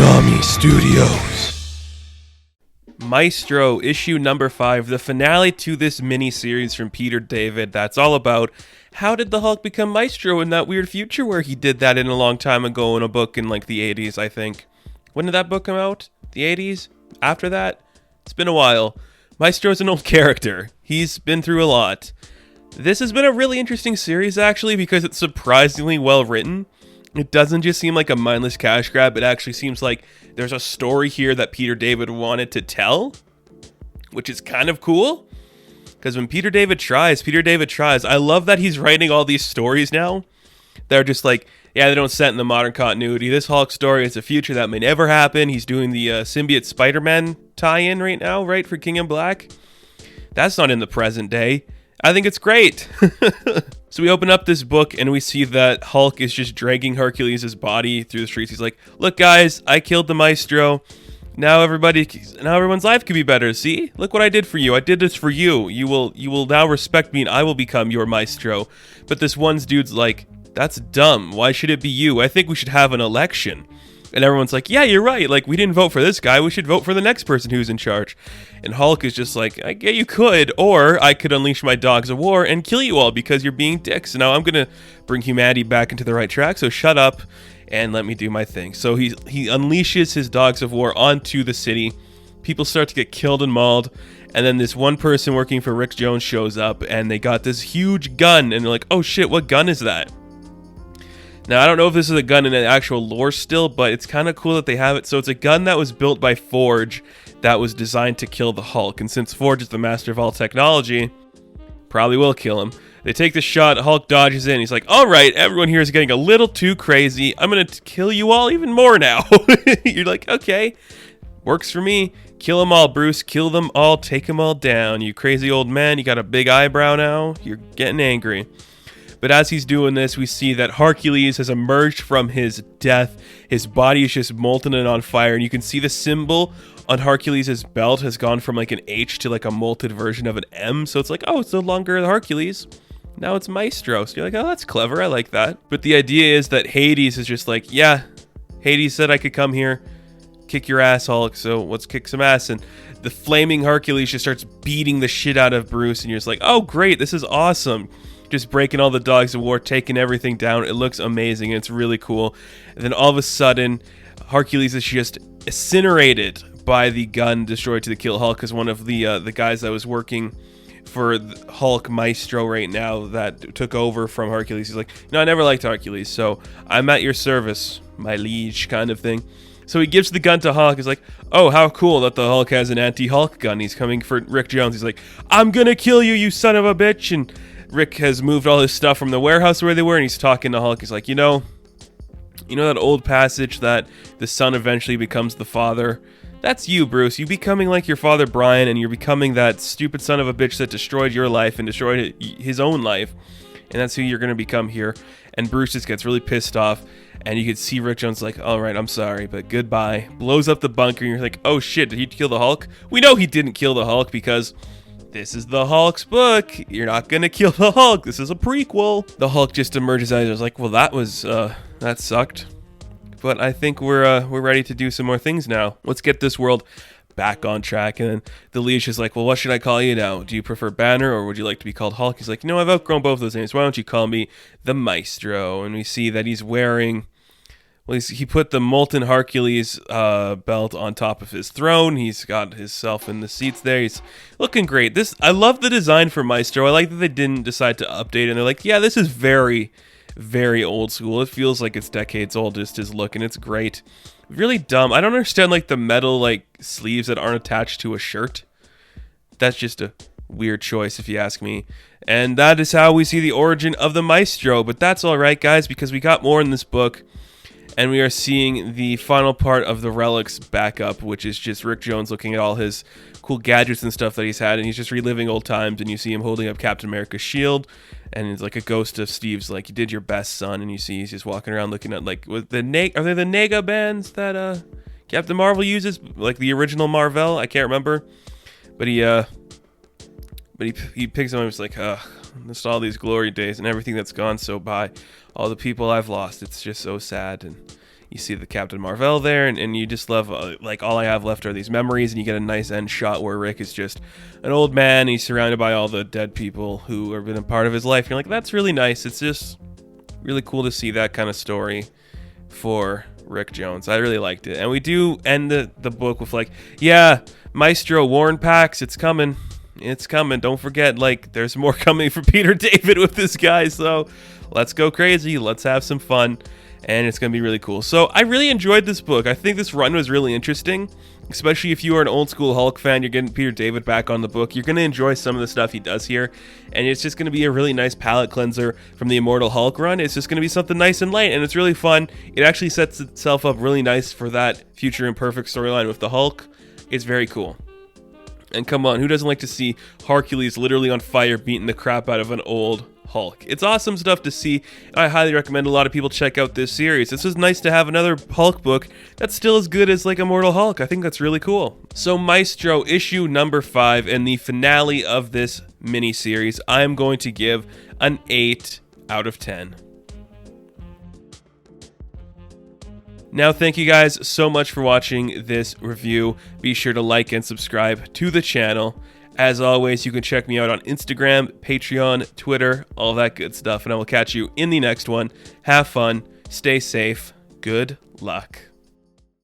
Konami Studios. Maestro, issue number 5, the finale to this mini-series from Peter David that's all about how did the Hulk become Maestro in that weird future where he did that in a long time ago in a book in like the 80s, I think. When did that book come out? The 80s? After that? It's been a while. Maestro's an old character. He's been through a lot. This has been a really interesting series actually because it's surprisingly well written. It doesn't just seem like a mindless cash grab. It actually seems like there's a story here that Peter David wanted to tell, which is kind of cool. Because when Peter David tries. I love that he's writing all these stories now. They're just like, yeah, they don't set in the modern continuity. This Hulk story is a future that may never happen. He's doing the symbiote Spider-Man tie-in right now, right, for King in Black. That's not in the present day. I think it's great. So we open up this book and we see that Hulk is just dragging Hercules' body through the streets. He's like, look guys, I killed the Maestro. Now everyone's life could be better. See? Look what I did for you. I did this for you. You will now respect me and I will become your Maestro. But this one dude's like, that's dumb. Why should it be you? I think we should have an election. And everyone's like, yeah, you're right. Like, we didn't vote for this guy. We should vote for the next person who's in charge. And Hulk is just like, yeah, you could. Or I could unleash my dogs of war and kill you all because you're being dicks. Now I'm going to bring humanity back into the right track. So shut up and let me do my thing. So he unleashes his dogs of war onto the city. People start to get killed and mauled. And then this one person working for Rick Jones shows up. And they got this huge gun. And they're like, oh shit, what gun is that? Now, I don't know if this is a gun in an actual lore still, but it's kind of cool that they have it. So it's a gun that was built by Forge that was designed to kill the Hulk. And since Forge is the master of all technology, probably will kill him. They take the shot, Hulk dodges in. He's like, all right, everyone here is getting a little too crazy. I'm going to kill you all even more now. You're like, okay, works for me. Kill them all, Bruce. Kill them all. Take them all down. You crazy old man. You got a big eyebrow now. You're getting angry. But as he's doing this, we see that Hercules has emerged from his death. His body is just molten and on fire. And you can see the symbol on Hercules' belt has gone from like an H to like a molted version of an M. So it's like, oh, it's no longer Hercules. Now it's Maestro. So you're like, oh, that's clever. I like that. But the idea is that Hades is just like, yeah, Hades said I could come here, kick your ass, Hulk. So let's kick some ass. And the flaming Hercules just starts beating the shit out of Bruce. And you're just like, oh, great. This is awesome. Just breaking all the dogs of war, taking everything down. It looks amazing. And it's really cool. And then all of a sudden, Hercules is just incinerated by the gun destroyed to kill Hulk. Because one of the guys that was working for Hulk Maestro right now that took over from Hercules, he's like, no, I never liked Hercules. So I'm at your service, my liege, kind of thing. So he gives the gun to Hulk. He's like, oh, how cool that the Hulk has an anti-Hulk gun. He's coming for Rick Jones. He's like, I'm going to kill you, you son of a bitch. And Rick has moved all his stuff from the warehouse where they were, and he's talking to Hulk. He's like, you know that old passage that the son eventually becomes the father? That's you, Bruce. You becoming like your father, Brian, and you're becoming that stupid son of a bitch that destroyed your life and destroyed his own life. And that's who you're going to become here. And Bruce just gets really pissed off, and you can see Rick Jones like, all right, I'm sorry, but goodbye. Blows up the bunker, and you're like, oh shit, did he kill the Hulk? We know he didn't kill the Hulk because this is the Hulk's book. You're not gonna kill the Hulk. This is a prequel. The Hulk just emerges out. I was like, well, that sucked. But I think we're ready to do some more things now. Let's get this world back on track. And then the leash is like, well, what should I call you now? Do you prefer Banner or would you like to be called Hulk? He's like, I've outgrown both those names. Why don't you call me the Maestro? And we see that he's wearing, he put the molten Hercules belt on top of his throne. He's got himself in the seats there. He's looking great. I love the design for Maestro. I like that they didn't decide to update it. And they're like, yeah, this is very, very old school. It feels like it's decades old, just his look, and it's great. Really dumb. I don't understand like the metal like sleeves that aren't attached to a shirt. That's just a weird choice if you ask me. And that is how we see the origin of the Maestro. But that's all right, guys, because we got more in this book. And we are seeing the final part of the Relics backup, which is just Rick Jones looking at all his cool gadgets and stuff that he's had, and he's just reliving old times, and you see him holding up Captain America's shield, and it's like a ghost of Steve's, like, you did your best, son, and you see he's just walking around looking at, like, with are they the Nega bands that Captain Marvel uses? Like, the original Marvel? I can't remember. But he picks them up and he's like, just all these glory days and everything that's gone so by. All the people I've lost, it's just so sad. And you see the Captain Marvel there, and you just love, like, all I have left are these memories, and you get a nice end shot where Rick is just an old man, and he's surrounded by all the dead people who have been a part of his life. You're like, that's really nice. It's just really cool to see that kind of story for Rick Jones. I really liked it. And we do end the book with, like, yeah, Maestro, Warren Pax, it's coming. It's coming. Don't forget, like, there's more coming for Peter David with this guy, so let's go crazy. Let's have some fun. And it's going to be really cool. So I really enjoyed this book. I think this run was really interesting, especially if you are an old school Hulk fan. You're getting Peter David back on the book. You're going to enjoy some of the stuff he does here. And it's just going to be a really nice palate cleanser from the Immortal Hulk run. It's just going to be something nice and light, and it's really fun. It actually sets itself up really nice for that Future Imperfect storyline with the Hulk. It's very cool. And come on, who doesn't like to see Hercules literally on fire beating the crap out of an old Hulk? It's awesome stuff to see. I highly recommend a lot of people check out this series. This is nice to have another Hulk book that's still as good as, like, Immortal Hulk. I think that's really cool. So Maestro issue number 5 and the finale of this mini-series, I'm going to give an 8 out of 10. Now, thank you guys so much for watching this review. Be sure to like and subscribe to the channel. As always, you can check me out on Instagram, Patreon, Twitter, all that good stuff. And I will catch you in the next one. Have fun. Stay safe. Good luck.